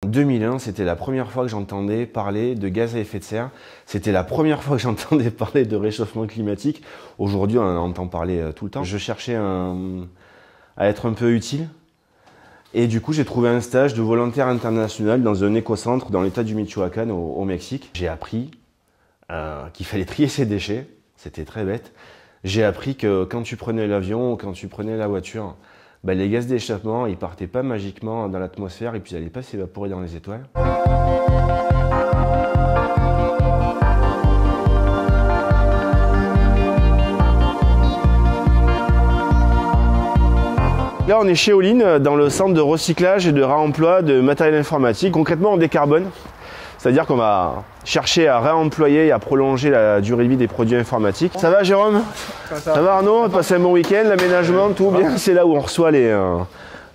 2001, c'était la première fois que j'entendais parler de gaz à effet de serre. C'était la première fois que j'entendais parler de réchauffement climatique. Aujourd'hui, on en entend parler tout le temps. Je cherchais à être un peu utile. Et du coup, j'ai trouvé un stage de volontaire international dans un écocentre dans l'état du Michoacán au Mexique. J'ai appris qu'il fallait trier ses déchets. C'était très bête. J'ai appris que quand tu prenais l'avion ou quand tu prenais la voiture, les gaz d'échappement, ils partaient pas magiquement dans l'atmosphère et puis ils n'allaient pas s'évaporer dans les étoiles. Là, on est chez Olin, dans le centre de recyclage et de réemploi de matériel informatique. Concrètement, on décarbone. C'est-à-dire qu'on va chercher à réemployer et à prolonger la durée de vie des produits informatiques. Ça va, Jérôme? Ça va, Arnaud? On passe un bon week-end, l'aménagement, tout bien. C'est là où on reçoit les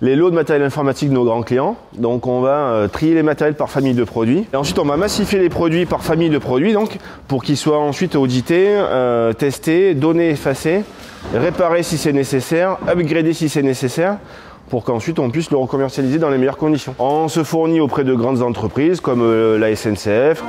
lots de matériel informatique de nos grands clients. Donc on va trier les matériels par famille de produits. Et ensuite on va massifier les produits par famille de produits, donc pour qu'ils soient ensuite audités, testés, donnés, effacés, réparés si c'est nécessaire, upgradés si c'est nécessaire, pour qu'ensuite on puisse le recommercialiser dans les meilleures conditions. On se fournit auprès de grandes entreprises comme la SNCF.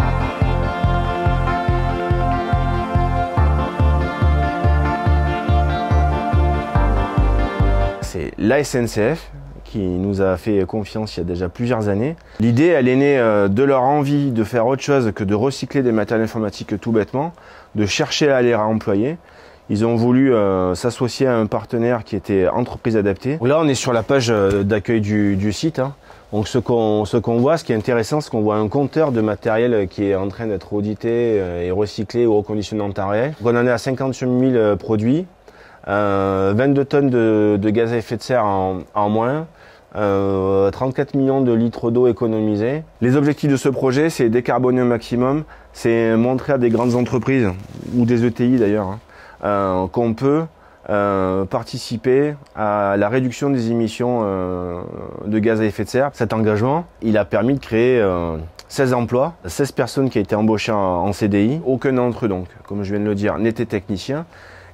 C'est la SNCF qui nous a fait confiance il y a déjà plusieurs années. L'idée, elle est née de leur envie de faire autre chose que de recycler des matériels informatiques tout bêtement, de chercher à les réemployer. Ils ont voulu s'associer à un partenaire qui était entreprise adaptée. Là, on est sur la page d'accueil du site. Donc, ce qu'on voit, ce qui est intéressant, c'est qu'on voit un compteur de matériel qui est en train d'être audité et recyclé ou reconditionné en temps réel. Donc, on en est à 58 000 produits, 22 tonnes de gaz à effet de serre en moins, 34 millions de litres d'eau économisés. Les objectifs de ce projet, c'est décarboner au maximum, c'est montrer à des grandes entreprises, ou des ETI d'ailleurs, qu'on peut participer à la réduction des émissions de gaz à effet de serre. Cet engagement, il a permis de créer 16 emplois, 16 personnes qui ont été embauchées en CDI. Aucun d'entre eux, donc, comme je viens de le dire, n'était technicien.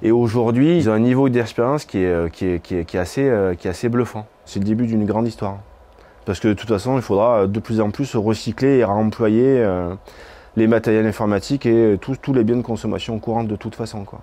Et aujourd'hui, ils ont un niveau d'expérience qui est assez bluffant. C'est le début d'une grande histoire. Parce que de toute façon, il faudra de plus en plus recycler et réemployer les matériels informatiques et tous les biens de consommation courante de toute façon, quoi.